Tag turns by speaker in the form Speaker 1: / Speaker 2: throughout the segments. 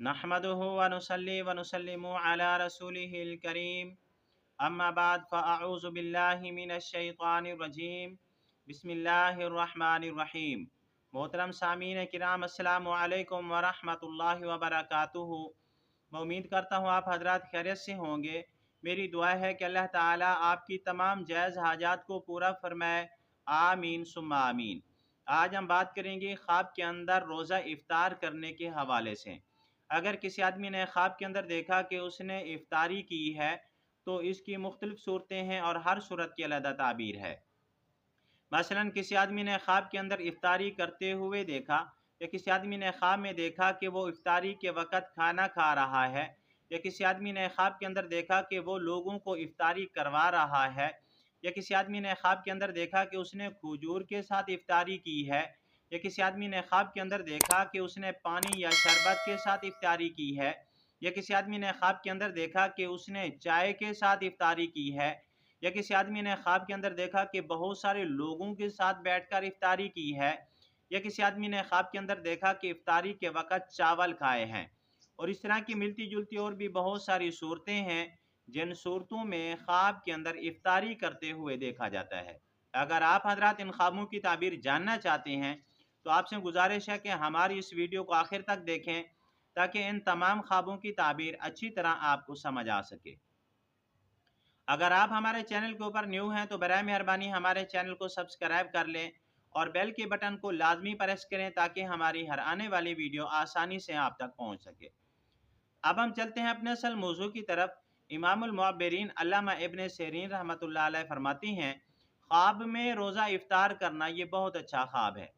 Speaker 1: नहमदुहु व नुसल्ली व नुसल्लिमु अला रसूलिहिल करीम अम्मा बाद फ़अऊज़ु बिल्लाहि मिनश शैतानिर रजीम बिस्मिल्लाहिर रहमानिर रहीम। मोहतरम सामीन किराम अस्सलामु अलैकुम व रहमतुल्लाहि व बरकातुहू। मैं उम्मीद करता हूँ आप हजरात खैरियत से होंगे। मेरी दुआ है कि अल्लाह ताला आपकी तमाम जायज़ हाजात को पूरा फरमाए। आमीन सुम्मा आमीन। आज हम बात करेंगे ख्वाब के अंदर रोज़ा इफ्तार करने के हवाले से। अगर किसी आदमी ने ख्वाब के अंदर देखा कि उसने इफ्तारी की है तो इसकी मुख्तलिफ सूरतें हैं और हर सूरत की अलग ताबीर है। मसलन किसी आदमी ने ख्वाब के अंदर इफ्तारी करते हुए देखा, या किसी आदमी ने ख्वाब में देखा कि वो इफ्तारी के वक़्त खाना खा रहा है, या किसी आदमी ने ख्वाब के अंदर देखा कि वो लोगों को इफ्तारी करवा रहा है, या किसी आदमी ने ख्वाब के अंदर देखा कि उसने खजूर के साथ इफ्तारी की है, या किसी आदमी ने ख्वाब के अंदर देखा कि उसने पानी या शरबत के साथ इफ्तारी की है, या किसी आदमी ने ख्वाब के अंदर देखा कि उसने चाय के साथ इफ्तारी की है, या किसी आदमी ने ख्वाब के अंदर देखा कि बहुत सारे लोगों के साथ बैठकर इफ्तारी की है, या किसी आदमी ने ख्वाब के अंदर देखा कि इफ्तारी के वक़्त चावल खाए हैं। और इस तरह की मिलती जुलती और भी बहुत सारी सूरतें हैं जिन सूरतों में ख्वाब के अंदर इफ्तारी करते हुए देखा जाता है। अगर आप हजरात इन ख्वाबों की ताबीर जानना चाहते हैं तो आपसे गुजारिश है कि हमारी इस वीडियो को आखिर तक देखें ताकि इन तमाम ख्वाबों की ताबीर अच्छी तरह आपको समझ आ सके। अगर आप हमारे चैनल के ऊपर न्यू हैं तो बराए मेहरबानी हमारे चैनल को सब्सक्राइब कर लें और बेल के बटन को लाजमी प्रेस करें ताकि हमारी हर आने वाली वीडियो आसानी से आप तक पहुंच सके। अब हम चलते हैं अपने असल मौजू की तरफ। इमामुल मुअब्बिरीन अल्लामा इब्न सीरीन रहमतुल्लाह अलैह फरमाती हैं, ख्वाब में रोज़ा इफ्तार करना ये बहुत अच्छा ख्वाब है।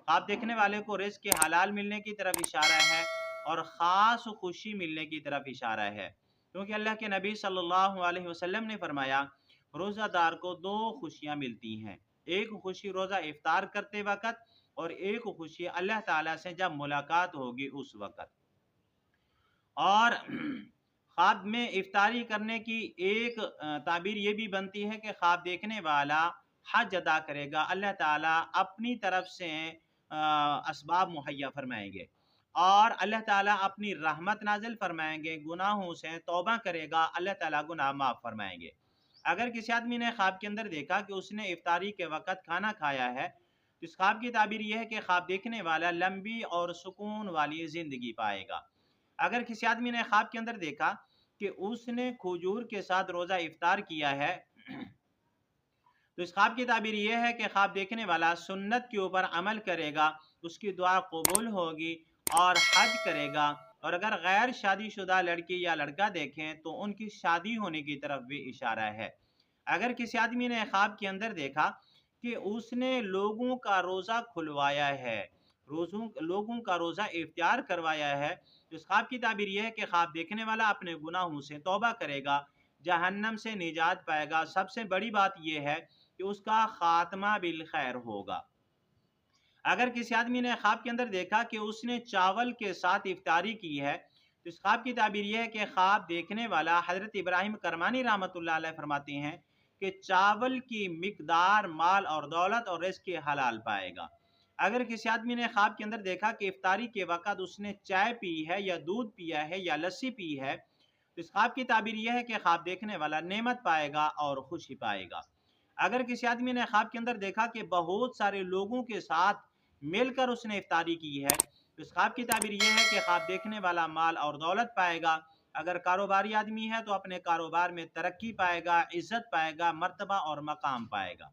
Speaker 1: ख्वाब देखने वाले को रिज़्क़ के हलाल मिलने की तरफ इशारा है और ख़ास खुशी मिलने की तरफ इशारा है, क्योंकि अल्लाह के नबी सल्लल्लाहु अलैहि वसल्लम ने फरमाया रोज़ादार को दो खुशियाँ मिलती हैं, एक खुशी रोज़ा इफ्तार करते वक़्त और एक खुशी अल्लाह ताला से जब मुलाकात होगी उस वक़्त। और ख्वाब में इफ्तारी करने की एक ताबीर ये भी बनती है कि ख्वाब देखने वाला हज अदा करेगा, अल्लाह ताला अपनी तरफ से असबाब मुहैया फरमाएंगे और अल्लाह ताला अपनी रहमत नाजिल फरमाएंगे, गुनाहों से तौबा करेगा, अल्लाह ताला गुनाह माफ़ फरमाएंगे। अगर किसी आदमी ने ख्वाब के अंदर देखा कि उसने इफ्तारी के वक़्त खाना खाया है तो इस ख्वाब की ताबीर यह है कि ख्वाब देखने वाला लंबी और सुकून वाली ज़िंदगी पाएगा। अगर किसी आदमी ने ख्वाब के अंदर देखा कि उसने खजूर के साथ रोज़ा इफ्तार किया है तो इस ख्वाब की ताबीर यह है कि ख्वाब देखने वाला सुन्नत के ऊपर अमल करेगा, उसकी दुआ कबूल होगी और हज करेगा। और अगर गैर शादीशुदा लड़की या लड़का देखें तो उनकी शादी होने की तरफ भी इशारा है। अगर किसी आदमी ने ख्वाब के अंदर देखा कि उसने लोगों का रोज़ा खुलवाया है, लोगों का रोज़ा इफ्तार करवाया है, तो इस ख्वाब की ताबीर यह है कि ख्वाब देखने वाला अपने गुनाहों से तौबा करेगा, जहन्नम से निजात पाएगा। सबसे बड़ी बात यह है कि उसका खात्मा बिल खैर होगा। अगर किसी आदमी ने ख्वाब के अंदर देखा कि उसने चावल के साथ इफ्तारी की है तो इस ख्वाब की ताबीर यह है कि ख्वाब देखने वाला हज़रत इब्राहिम करमानी रहमतुल्लाह अलैह फरमाते हैं कि चावल की मिकदार माल और दौलत और रिज़्क़ के हलाल पाएगा। अगर किसी आदमी ने ख्वाब के अंदर देखा कि इफ्तारी के वक़्त उसने चाय पी है या दूध पिया है या लस्सी पी है तो इस ख्वाब की ताबीर यह है कि ख्वाब देखने वाला नेमत पाएगा और खुशी पाएगा। अगर किसी आदमी ने ख्वाब के अंदर देखा कि बहुत सारे लोगों के साथ मिलकर उसने इफ्तारी की है तो इस ख्वाब की ताबीर यह है कि ख्वाब देखने वाला माल और दौलत पाएगा। अगर कारोबारी आदमी है तो अपने कारोबार में तरक्की पाएगा, इज्जत पाएगा, मर्तबा और मकाम पाएगा।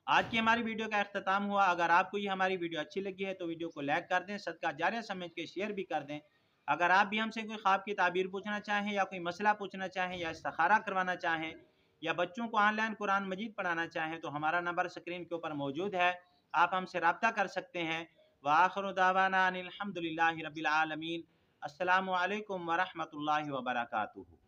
Speaker 1: आज की हमारी वीडियो का अख्ताम हुआ। अगर आपको ये हमारी वीडियो अच्छी लगी है तो वीडियो को लाइक कर दें, सदका जारिया समझ के शेयर भी कर दें। अगर आप भी हमसे कोई ख्वाब की ताबीर पूछना चाहें या कोई मसला पूछना चाहें या इस्तिखारा करवाना चाहें या बच्चों को ऑनलाइन कुरान मजीद पढ़ाना चाहें तो हमारा नंबर स्क्रीन के ऊपर मौजूद है, आप हमसे रब्ता कर सकते हैं। व आखिरु दावाना अनिल हम्दुलिल्लाहि रब्बिल आलमीन। अस्सलामु अलैकुम व रहमतुल्लाहि व बरकातुहू।